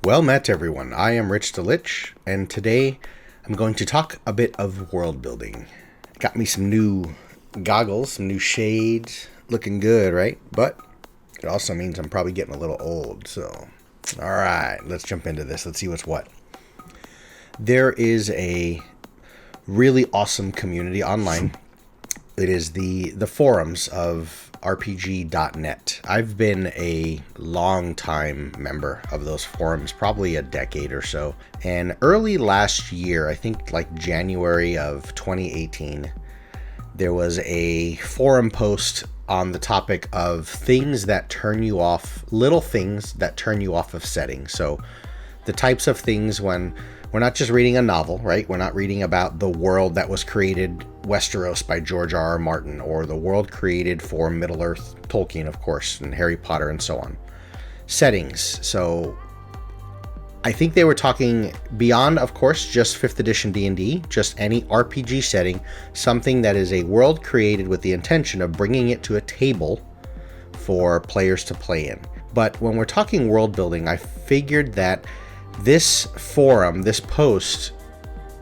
Well met, everyone. I am Rich the Lich, and today I'm going to talk a bit of world building. Got me some new goggles, some new shades, looking good, right? But it also means I'm probably getting a little old, so... Alright, let's jump into this. Let's see what's what. There is a really awesome community online. It is the forums of RPG.net. I've been a long time member of those forums, probably a decade or so. And early last year, I think like January of 2018, there was a forum post on the topic of things that turn you off, little things that turn you off of settings. So the types of things when we're not just reading a novel, right? We're not reading about the world that was created, Westeros by George R.R. Martin, or the world created for Middle-earth, Tolkien, of course, and Harry Potter, and so on. Settings. So I think they were talking beyond, of course, just 5th edition D&D, just any RPG setting, something that is a world created with the intention of bringing it to a table for players to play in. But when we're talking world building, I figured that this forum, this post,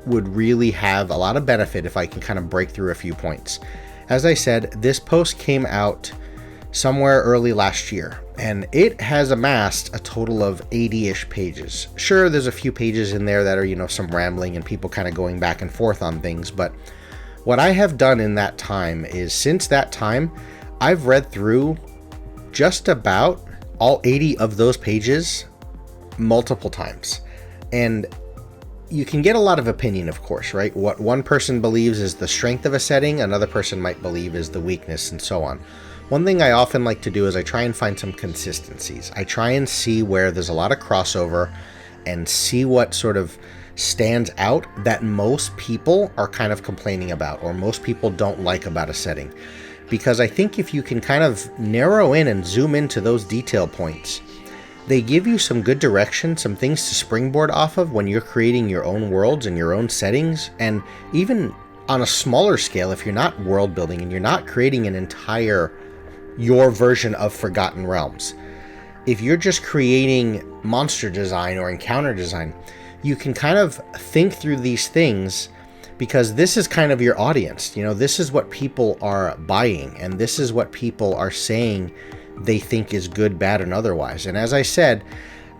would really have a lot of benefit if I can kind of break through a few points. As I said, this post came out somewhere early last year, and it has amassed a total of 80-ish pages. Sure, there's a few pages in there that are, some rambling and people kind of going back and forth on things, but what I have done in that time is, since that time, I've read through just about all 80 of those pages multiple times. And you can get a lot of opinion, of course, right? What one person believes is the strength of a setting, another person might believe is the weakness, and so on. One thing I often like to do is I try and find some consistencies. I try and see where there's a lot of crossover and see what sort of stands out that most people are kind of complaining about, or most people don't like about a setting. Because I think if you can kind of narrow in and zoom into those detail points, they give you some good direction, some things to springboard off of when you're creating your own worlds and your own settings. And even on a smaller scale, if you're not world building and you're not creating an entire your version of Forgotten Realms, if you're just creating monster design or encounter design, you can kind of think through these things, because this is kind of your audience. This is what people are buying, and this is what people are saying they think is good, bad, and otherwise. And as I said,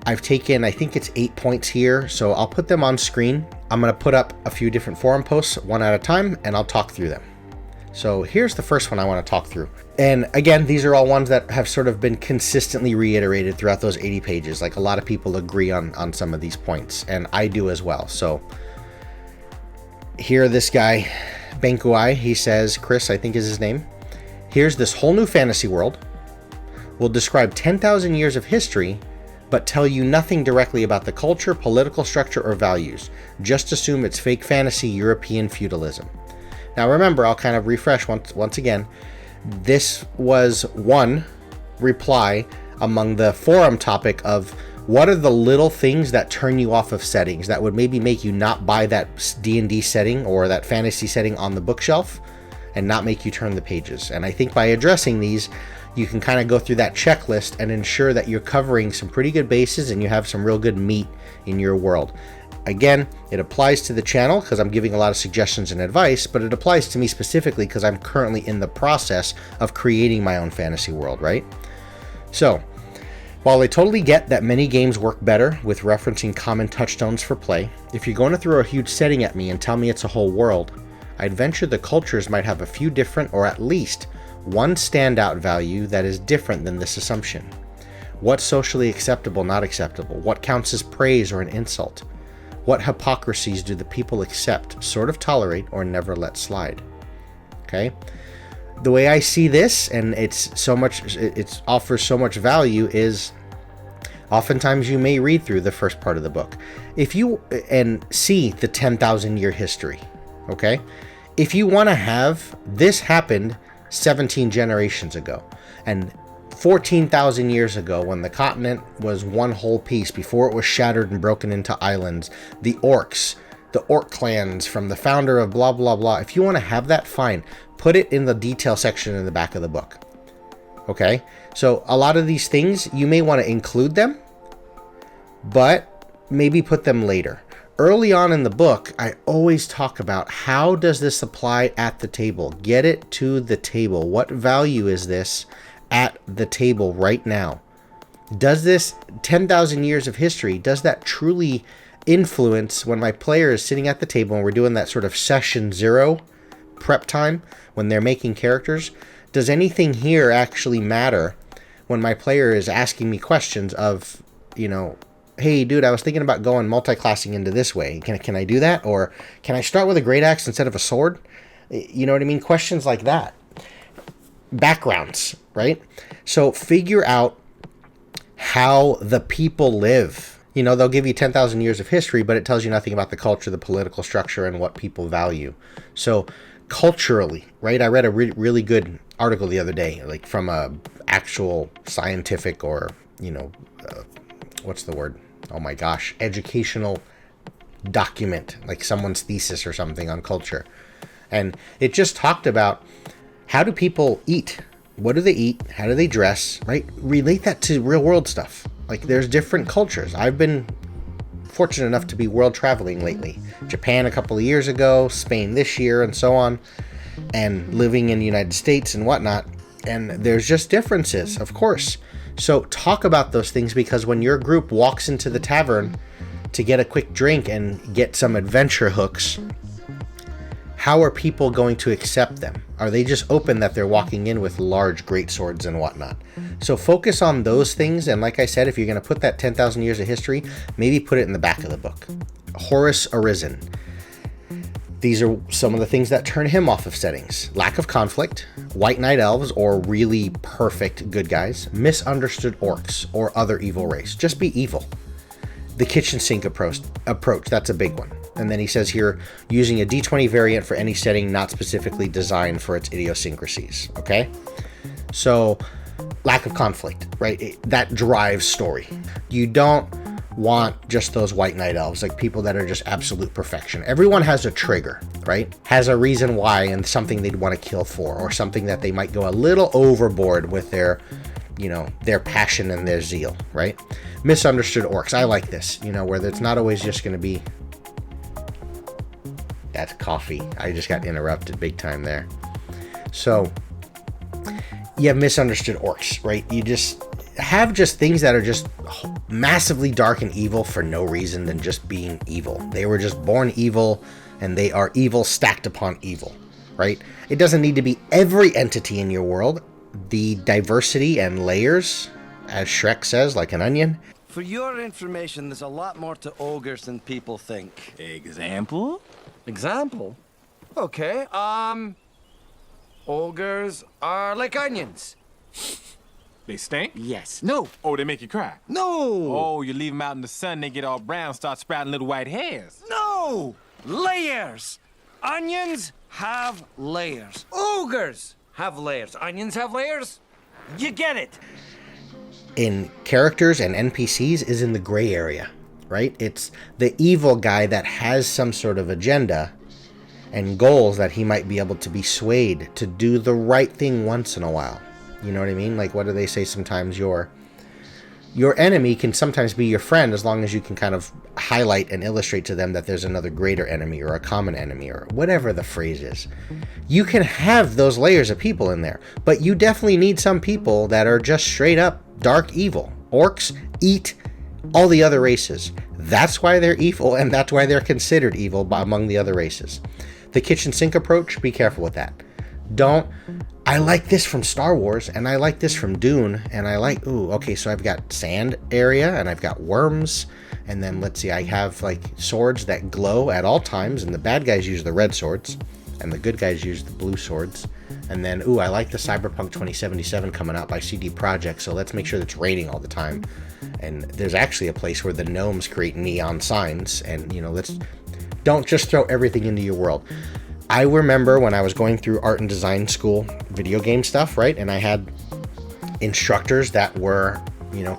I've taken, I think it's 8 points here, so I'll put them on screen. I'm going to put up a few different forum posts one at a time, and I'll talk through them. So here's the first one I want to talk through. And again, these are all ones that have sort of been consistently reiterated throughout those 80 pages. Like, a lot of people agree on some of these points, and I do as well. So here, this guy, Baku, he says, Chris, I think is his name. Here's this whole new fantasy world. Will describe 10,000 years of history, but tell you nothing directly about the culture, political structure, or values. Just assume it's fake fantasy European feudalism. Now remember, I'll kind of refresh once again. This was one reply among the forum topic of what are the little things that turn you off of settings that would maybe make you not buy that D&D setting or that fantasy setting on the bookshelf and not make you turn the pages. And I think by addressing these, you can kind of go through that checklist and ensure that you're covering some pretty good bases and you have some real good meat in your world. Again, it applies to the channel because I'm giving a lot of suggestions and advice, but it applies to me specifically because I'm currently in the process of creating my own fantasy world, right? So, while I totally get that many games work better with referencing common touchstones for play, if you're going to throw a huge setting at me and tell me it's a whole world, I'd venture the cultures might have a few different, or at least one standout value that is different than this assumption. What's socially acceptable, not acceptable? What counts as praise or an insult? What hypocrisies do the people accept, sort of tolerate, or never let slide? Okay? The way I see this, and it offers so much value, is oftentimes you may read through the first part of the book and see the 10,000 year history. Okay? If you want to have this happened 17 generations ago, and 14,000 years ago, when the continent was one whole piece, before it was shattered and broken into islands, the orcs, the orc clans from the founder of blah, blah, blah. If you want to have that, fine. Put it in the detail section in the back of the book. Okay? So a lot of these things, you may want to include them, but maybe put them later. Early on in the book, I always talk about how does this apply at the table? Get it to the table. What value is this at the table right now? Does this 10,000 years of history, does that truly influence when my player is sitting at the table and we're doing that sort of session 0 prep time when they're making characters? Does anything here actually matter when my player is asking me questions of, hey, dude, I was thinking about going multi-classing into this way. Can I do that? Or can I start with a great axe instead of a sword? You know what I mean? Questions like that. Backgrounds, right? So figure out how the people live. They'll give you 10,000 years of history, but it tells you nothing about the culture, the political structure, and what people value. So culturally, right? I read a really good article the other day, like from a actual scientific or, what's the word? Oh my gosh, educational document, like someone's thesis or something on culture. And it just talked about how do people eat? What do they eat? How do they dress, right? Relate that to real world stuff. Like there's different cultures. I've been fortunate enough to be world traveling lately. Japan a couple of years ago, Spain this year, and so on, and living in the United States and whatnot. And there's just differences, of course. So talk about those things, because when your group walks into the tavern to get a quick drink and get some adventure hooks, how are people going to accept them? Are they just open that they're walking in with large great swords and whatnot? So focus on those things. And like I said, if you're going to put that 10,000 years of history, maybe put it in the back of the book. Horace arisen. These are some of the things that turn him off of settings. Lack of conflict, white knight elves or really perfect good guys, misunderstood orcs or other evil race. Just be evil. The kitchen sink approach, that's a big one. And then he says here, using a D20 variant for any setting not specifically designed for its idiosyncrasies. Okay? So, lack of conflict, right? That drives story. You don't want just those white knight elves, like people that are just absolute perfection. Everyone has a trigger, right? Has a reason why and something they'd want to kill for, or something that they might go a little overboard with their passion and their zeal, right? Misunderstood orcs. I like this, where it's not always just going to be... That's coffee. I just got interrupted big time there. So, you have misunderstood orcs, right? You just have things that are just massively dark and evil for no reason than just being evil. They were just born evil, and they are evil stacked upon evil, right? It doesn't need to be every entity in your world. The diversity and layers, as Shrek says, like an onion. For your information, there's a lot more to ogres than people think. Example? Example? Okay, ogres are like onions. They stink? Yes. No. Oh, they make you cry? No. Oh, you leave them out in the sun, they get all brown, start sprouting little white hairs. No. Layers. Onions have layers. Ogres have layers. Onions have layers. You get it. In characters and NPCs is in the gray area, right? It's the evil guy that has some sort of agenda and goals that he might be able to be swayed to do the right thing once in a while. You know what I mean? Like, what do they say sometimes? Your enemy can sometimes be your friend as long as you can kind of highlight and illustrate to them that there's another greater enemy or a common enemy or whatever the phrase is. You can have those layers of people in there, but you definitely need some people that are just straight up dark evil. Orcs eat all the other races. That's why they're evil, and that's why they're considered evil among the other races. The kitchen sink approach, be careful with that. I like this from Star Wars, and I like this from Dune, and I like, so I've got sand area, and I've got worms, and then let's see, I have like swords that glow at all times, and the bad guys use the red swords, and the good guys use the blue swords. And then, I like the Cyberpunk 2077 coming out by CD Projekt, so let's make sure that it's raining all the time. And there's actually a place where the gnomes create neon signs, and, don't just throw everything into your world. I remember when I was going through art and design school, video game stuff, right? And I had instructors that were,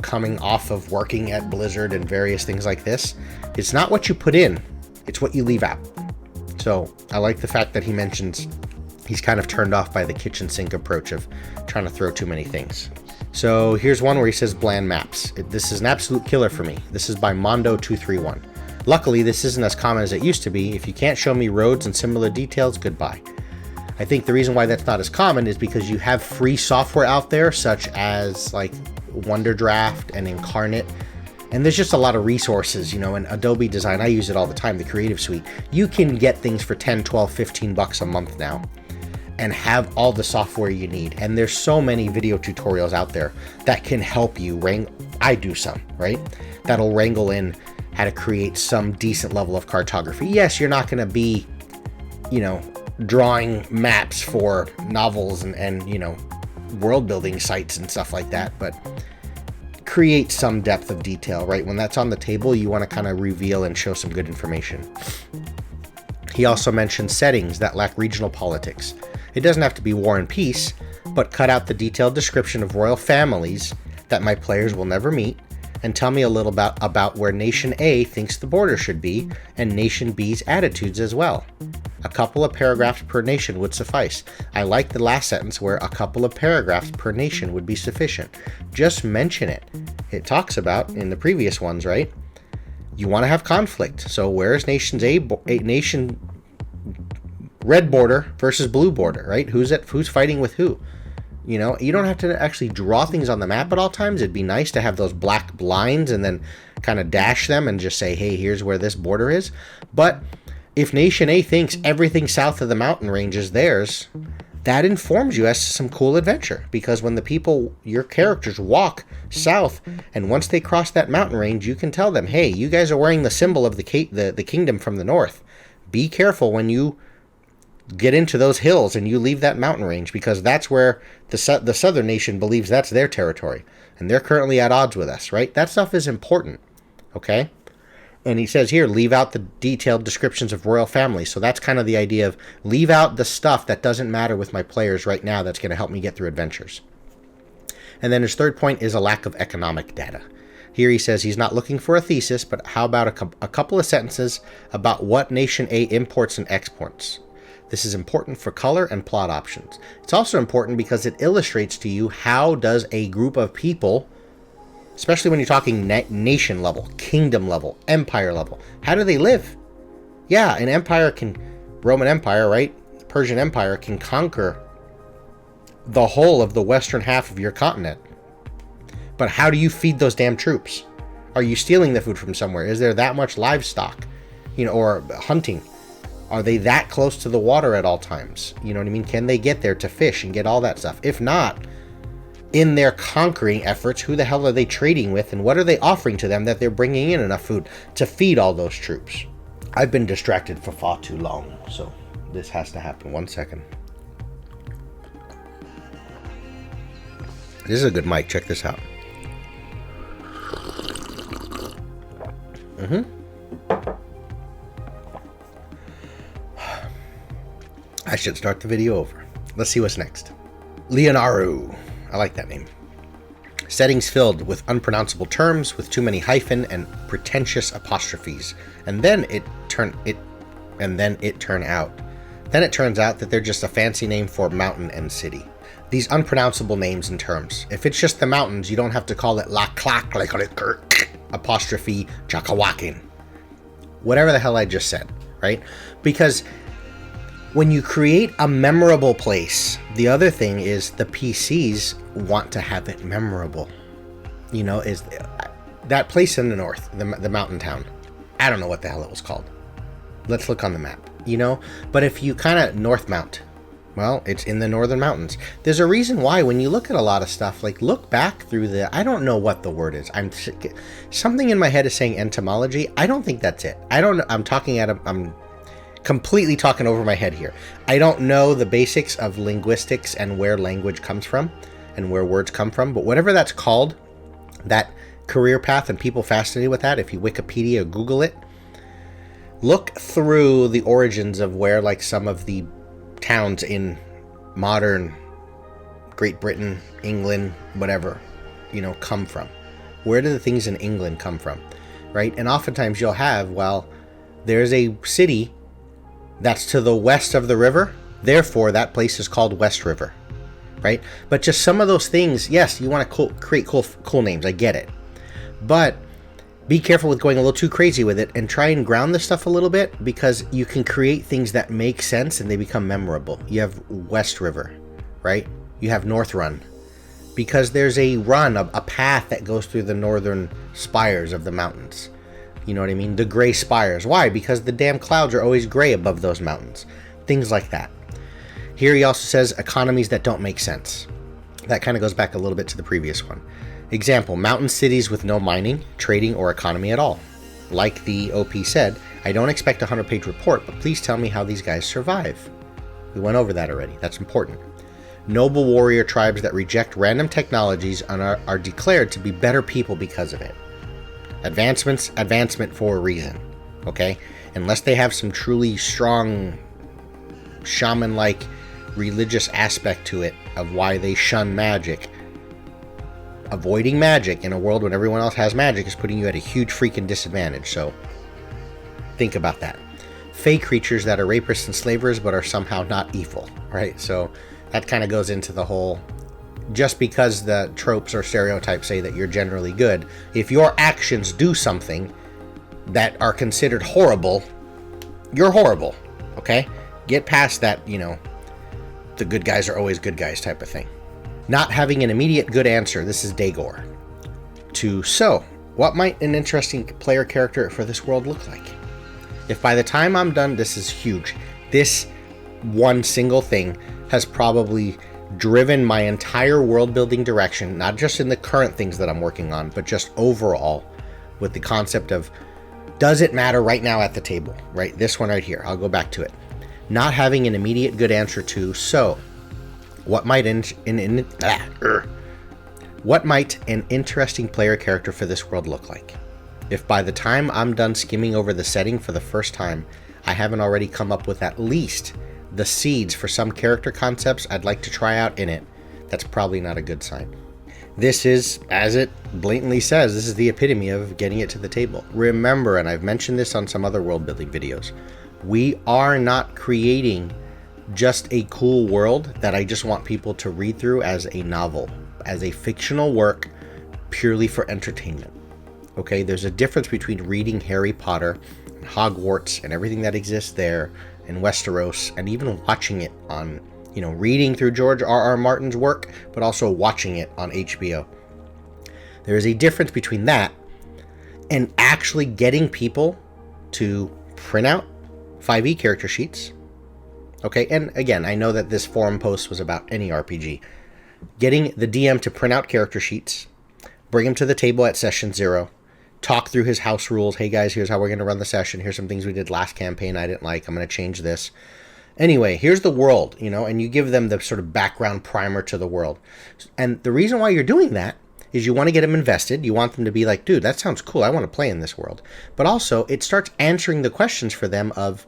coming off of working at Blizzard and various things like this. It's not what you put in, it's what you leave out. So I like the fact that he mentions he's kind of turned off by the kitchen sink approach of trying to throw too many things. So here's one where he says bland maps. This is an absolute killer for me. This is by Mondo231. Luckily, this isn't as common as it used to be. If you can't show me roads and similar details, goodbye. I think the reason why that's not as common is because you have free software out there, such as like Wonderdraft and Inkarnate. And there's just a lot of resources, you know, and Adobe Design, I use it all the time, the Creative Suite. You can get things for 10, 12, 15 bucks a month now and have all the software you need. And there's so many video tutorials out there that can help you I do some, right? That'll wrangle in how to create some decent level of cartography. Yes, you're not going to be, you know, drawing maps for novels and, you know, world building sites and stuff like that, but create some depth of detail, right? When that's on the table, you want to kind of reveal and show some good information. He also mentioned settings that lack regional politics. It doesn't have to be war and peace, but cut out the detailed description of royal families that my players will never meet, and tell me a little about where Nation A thinks the border should be, and Nation B's attitudes as well. A couple of paragraphs per nation would suffice. I like the last sentence where a couple of paragraphs per nation would be sufficient. Just mention it. It talks about, in the previous ones, right? You want to have conflict. So where is Nation Nation red border versus blue border, right? Who's fighting with who? You know, you don't have to actually draw things on the map at all times. It'd be nice to have those black lines and then kind of dash them and just say, hey, here's where this border is. But if Nation A thinks everything south of the mountain range is theirs, that informs you as to some cool adventure. Because when the people, your characters, walk south, and once they cross that mountain range, you can tell them, hey, you guys are wearing the symbol of the kingdom from the north. Be careful when you get into those hills and you leave that mountain range, because that's where the southern nation believes that's their territory, and they're currently at odds with us, right? That stuff is important, okay? And he says here, leave out the detailed descriptions of royal families. So that's kind of the idea of leave out the stuff that doesn't matter with my players right now that's going to help me get through adventures. And then his third point is a lack of economic data. Here he says he's not looking for a thesis, but how about a couple of sentences about what Nation A imports and exports. This is important for color and plot options. It's also important because it illustrates to you how does a group of people, especially when you're talking nation level, kingdom level, empire level, how do they live? Yeah, an empire Roman Empire, right? Persian Empire can conquer the whole of the western half of your continent. But how do you feed those damn troops? Are you stealing the food from somewhere? Is there that much livestock? You know, or hunting? Are they that close to the water at all times? You know what I mean? Can they get there to fish and get all that stuff? If not, in their conquering efforts, who the hell are they trading with, and what are they offering to them that they're bringing in enough food to feed all those troops? I've been distracted for far too long, so this has to happen. 1 second. This is a good mic. Check this out. I should start the video over. Let's see what's next. Leonaru. I like that name. Settings filled with unpronounceable terms with too many hyphen and pretentious apostrophes. And then it turns out that they're just a fancy name for mountain and city. These unpronounceable names and terms. If it's just the mountains, you don't have to call it La Clac apostrophe Chakawakin. Whatever the hell I just said, right? Because when you create a memorable place, the other thing is the PCs want to have it memorable. You know, is that place in the north, the mountain town. I don't know what the hell it was called. Let's look on the map, you know? But if you kind of north mount, well, it's in the northern mountains. There's a reason why when you look at a lot of stuff, like look back through I don't know what the word is. Something in my head is saying entomology. I don't think that's it. I'm completely talking over my head here. I don't know the basics of linguistics and where language comes from and where words come from, but whatever that's called, that career path and people fascinated with that, if you Wikipedia or Google it, look through the origins of where like some of the towns in modern Great Britain, England, whatever, you know, come from. Where do the things in England come from, right? And oftentimes you'll have, well, there's a city that's to the west of the river, therefore that place is called West River. right? But just some of those things, yes, you want to create cool names. I get it. But be careful with going a little too crazy with it, and try and ground this stuff a little bit, because you can create things that make sense and they become memorable. You have West River, right? You have North Run, because there's a path that goes through the northern spires of the mountains. You know what I mean? The gray spires. Why? Because the damn clouds are always gray above those mountains. Things like that. Here he also says economies that don't make sense. That kind of goes back a little bit to the previous one. Example, mountain cities with no mining, trading, or economy at all. Like the OP said, I don't expect a 100-page report, but please tell me how these guys survive. We went over that already. That's important. Noble warrior tribes that reject random technologies and are declared to be better people because of it. Advancement for a reason. Okay? Unless they have some truly strong shaman-like religious aspect to it of why they shun magic. Avoiding magic in a world when everyone else has magic is putting you at a huge freaking disadvantage, so think about that. Fey creatures that are rapists and slavers but are somehow not evil, right? So that kind of goes into the whole, just because the tropes or stereotypes say that you're generally good, if your actions do something that are considered horrible, you're horrible, okay? Get past that, the good guys are always good guys type of thing. Not having an immediate good answer, this is Dagor. So, what might an interesting player character for this world look like? If by the time I'm done, this is huge. This one single thing has probably driven my entire world building direction, not just in the current things that I'm working on, but just overall with the concept of, does it matter right now at the table, right? This one right here, I'll go back to it. Not having an immediate good answer to, so what might an interesting player character for this world look like? If by the time I'm done skimming over the setting for the first time, I haven't already come up with at least the seeds for some character concepts I'd like to try out in it, that's probably not a good sign. This is, as it blatantly says, this is the epitome of getting it to the table. Remember, and I've mentioned this on some other world building videos, we are not creating just a cool world that I just want people to read through as a novel, as a fictional work purely for entertainment. Okay, there's a difference between reading Harry Potter, and Hogwarts, and everything that exists there, and Westeros, and even watching it on, reading through George R.R. Martin's work, but also watching it on HBO. There is a difference between that and actually getting people to print out 5e character sheets. Okay, and again, I know that this forum post was about any RPG. Getting the DM to print out character sheets, bring them to the table at session 0, talk through his house rules. Hey guys, here's how we're going to run the session. Here's some things we did last campaign I didn't like. I'm going to change this. Anyway, here's the world, and you give them the sort of background primer to the world. And the reason why you're doing that is you want to get them invested. You want them to be like, dude, that sounds cool. I want to play in this world. But also, it starts answering the questions for them of,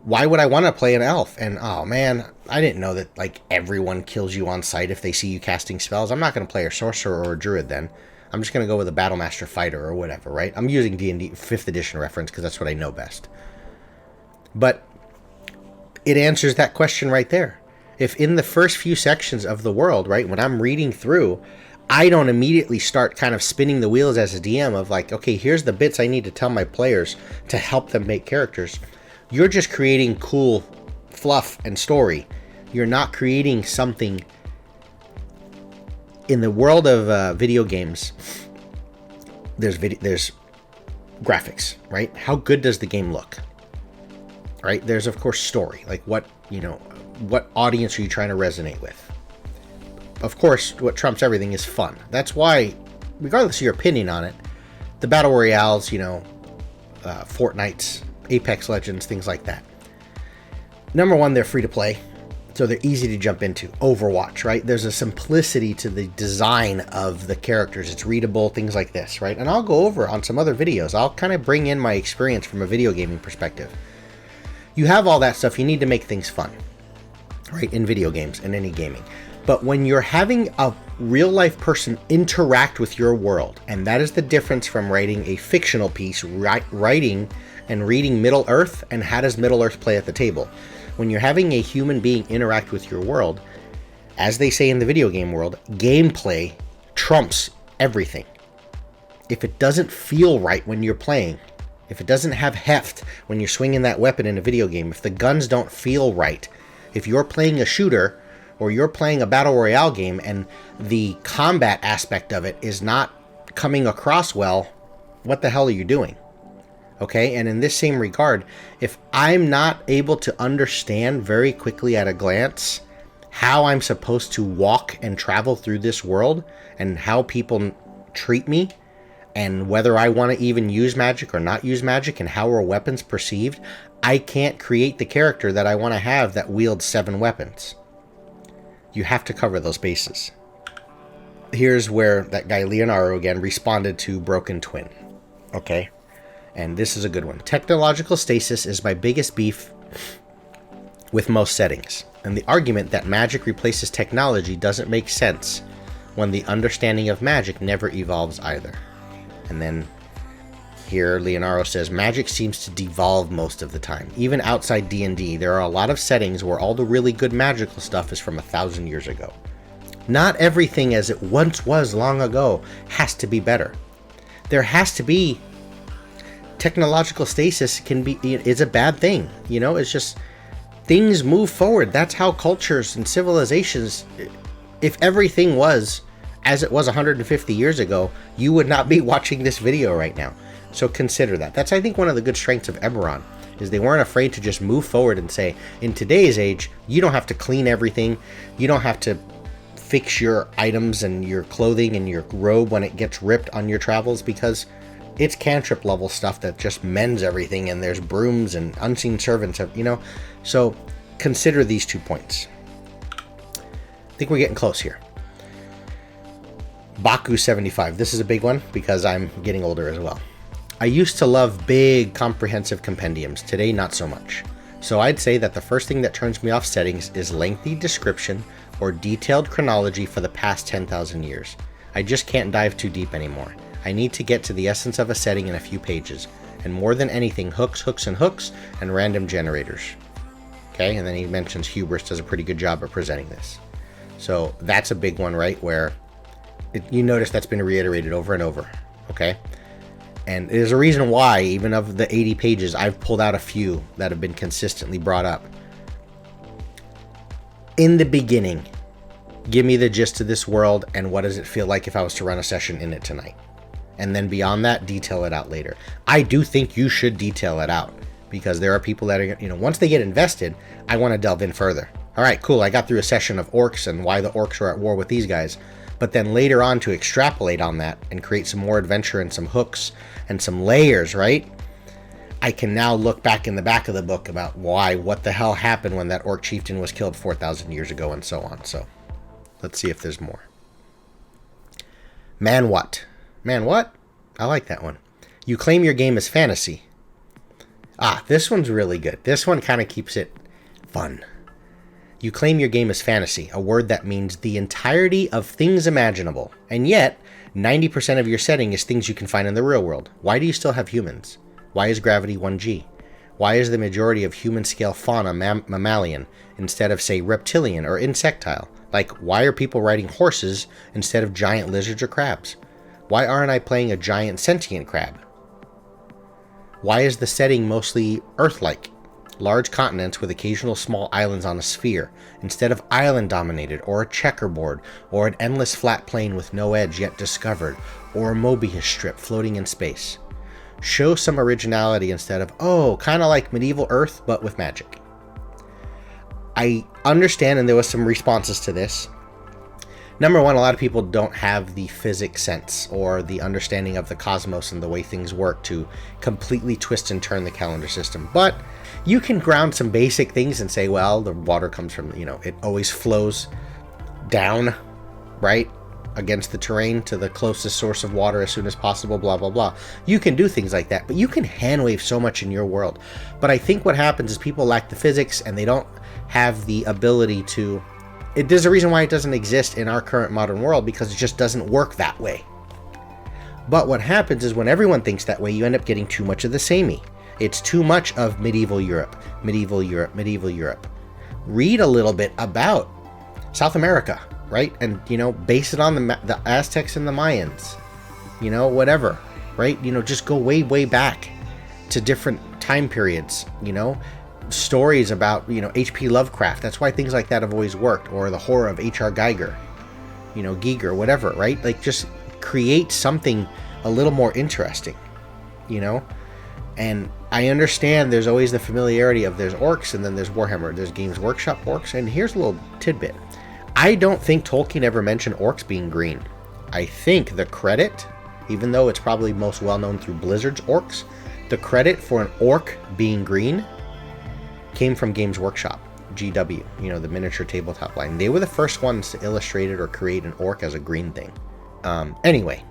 why would I want to play an elf? And, oh man, I didn't know that, everyone kills you on sight if they see you casting spells. I'm not going to play a sorcerer or a druid then. I'm just going to go with a Battlemaster fighter or whatever, right? I'm using D&D 5th edition reference because that's what I know best. But it answers that question right there. If in the first few sections of the world, right, when I'm reading through, I don't immediately start kind of spinning the wheels as a DM of okay, here's the bits I need to tell my players to help them make characters. You're just creating cool fluff and story. You're not creating something. In the world of video games, there's graphics, right? How good does the game look? Right? There's of course story, what audience are you trying to resonate with? Of course, what trumps everything is fun. That's why, regardless of your opinion on it, the battle royales, Fortnites, Apex Legends, things like that. Number one, they're free to play, so they're easy to jump into. Overwatch, right? There's a simplicity to the design of the characters. It's readable, things like this, right? And I'll go over on some other videos. I'll kind of bring in my experience from a video gaming perspective. You have all that stuff. You need to make things fun, right? In video games, in any gaming. But when you're having a real life person interact with your world, and that is the difference from writing a fictional piece, writing and reading Middle Earth, and how does Middle Earth play at the table? When you're having a human being interact with your world, As they say in the video game world, gameplay trumps everything. If it doesn't feel right when you're playing, if it doesn't have heft when you're swinging that weapon in a video game, if the guns don't feel right, if you're playing a shooter or you're playing a battle royale game and the combat aspect of it is not coming across well, what the hell are you doing? Okay, and in this same regard, if I'm not able to understand very quickly at a glance how I'm supposed to walk and travel through this world and how people treat me and whether I want to even use magic or not use magic and how are weapons perceived, I can't create the character that I want to have that wields 7 weapons. You have to cover those bases. Here's where that guy Leonardo again responded to Broken Twin. Okay, and this is a good one. Technological stasis is my biggest beef with most settings, and the argument that magic replaces technology doesn't make sense when the understanding of magic never evolves either. And then here Leonardo says magic seems to devolve most of the time. Even outside D&D, there are a lot of settings where all the really good magical stuff is from 1,000 years ago. Not everything as it once was long ago has to be better. There has to be technological stasis is a bad thing. You know, it's just things move forward. That's how cultures and civilizations, if everything was as it was 150 years ago, you would not be watching this video right now. So consider that. That's, I think, one of the good strengths of Eberron, is they weren't afraid to just move forward and say, in today's age, you don't have to clean everything. You don't have to fix your items and your clothing and your robe when it gets ripped on your travels, because it's cantrip level stuff that just mends everything, and there's brooms and unseen servants, you know. So consider these 2 points. I think we're getting close here. Baku 75. This is a big one because I'm getting older as well. I used to love big comprehensive compendiums. Today, not so much. So I'd say that the first thing that turns me off settings is lengthy description or detailed chronology for the past 10,000 years. I just can't dive too deep anymore. I need to get to the essence of a setting in a few pages. And more than anything, hooks, hooks, and hooks, and random generators. Okay, and then he mentions Hubris does a pretty good job of presenting this. So that's a big one, right? Where you notice that's been reiterated over and over. Okay, and there's a reason why, even of the 80 pages, I've pulled out a few that have been consistently brought up. In the beginning, give me the gist of this world and what does it feel like if I was to run a session in it tonight. And then beyond that, detail it out later. I do think you should detail it out, because there are people that are, you know, once they get invested, I want to delve in further. All right, cool. I got through a session of orcs and why the orcs are at war with these guys. But then later on, to extrapolate on that and create some more adventure and some hooks and some layers, right? I can now look back in the back of the book about what the hell happened when that orc chieftain was killed 4,000 years ago and so on. So let's see if there's more. Man what? Man what? I like that one. You claim your game is fantasy. Ah, this one's really good. This one kind of keeps it fun. You claim your game is fantasy, a word that means the entirety of things imaginable, and yet 90% of your setting is things you can find in the real world. Why do you still have humans? Why is gravity 1G? Why is the majority of human-scale fauna mammalian instead of, say, reptilian or insectile? Like, why are people riding horses instead of giant lizards or crabs? Why aren't I playing a giant sentient crab? Why is the setting mostly Earth-like? Large continents with occasional small islands on a sphere, instead of island-dominated, or a checkerboard, or an endless flat plane with no edge yet discovered, or a Mobius strip floating in space. Show some originality instead of, oh, kind of like medieval Earth, but with magic. I understand, and there was some responses to this. Number one, a lot of people don't have the physics sense or the understanding of the cosmos and the way things work to completely twist and turn the calendar system. But you can ground some basic things and say, well, the water comes from, you know, it always flows down, right, against the terrain to the closest source of water as soon as possible, blah, blah, blah. You can do things like that, but you can hand wave so much in your world. But I think what happens is people lack the physics and they don't have the ability to... There's a reason why it doesn't exist in our current modern world, because it just doesn't work that way. But what happens is when everyone thinks that way, you end up getting too much of the samey. It's too much of medieval Europe, medieval Europe, medieval Europe. Read a little bit about South America, right? And, you know, base it on the Aztecs and the Mayans, you know, whatever, right? You know, just go way, way back to different time periods, you know, stories about, you know, H.P. Lovecraft. That's why things like that have always worked, or the horror of H.R. Geiger, you know, Giger, whatever, right? Like, just create something a little more interesting, you know? And I understand there's always the familiarity of there's orcs and then there's Warhammer, there's Games Workshop orcs, and here's a little tidbit. I don't think Tolkien ever mentioned orcs being green. I think the credit, even though it's probably most well known through Blizzard's orcs, the credit for an orc being green came from Games Workshop, GW, you know, the miniature tabletop line. They were the first ones to illustrate it or create an orc as a green thing. Anyway,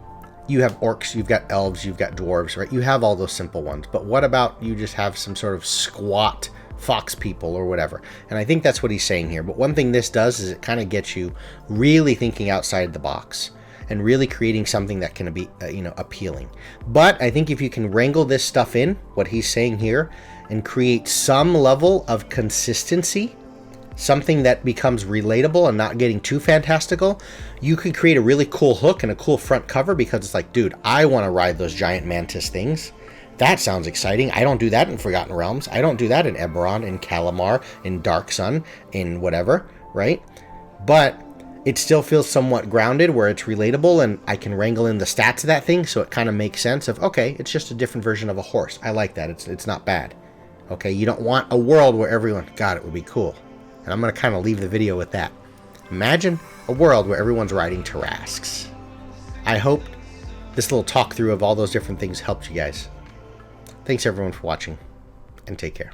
you have orcs, you've got elves, you've got dwarves, right? You have all those simple ones. But what about you just have some sort of squat fox people or whatever? And I think that's what he's saying here. But one thing this does is it kind of gets you really thinking outside the box and really creating something that can be, you know, appealing. But I think if you can wrangle this stuff in, what he's saying here, and create some level of consistency, something that becomes relatable and not getting too fantastical, you could create a really cool hook and a cool front cover, because it's like, dude, I want to ride those giant mantis things. That sounds exciting. I don't do that in Forgotten Realms. I don't do that in Eberron, in Kalamar, in Dark Sun, in whatever, right? But it still feels somewhat grounded where it's relatable, and I can wrangle in the stats of that thing, so it kind of makes sense of, okay, it's just a different version of a horse. I like that. It's not bad. Okay, you don't want a world where everyone, God, it would be cool. And I'm going to kind of leave the video with that. Imagine a world where everyone's riding Tarrasques. I hope this little talk through of all those different things helped you guys. Thanks everyone for watching, and take care.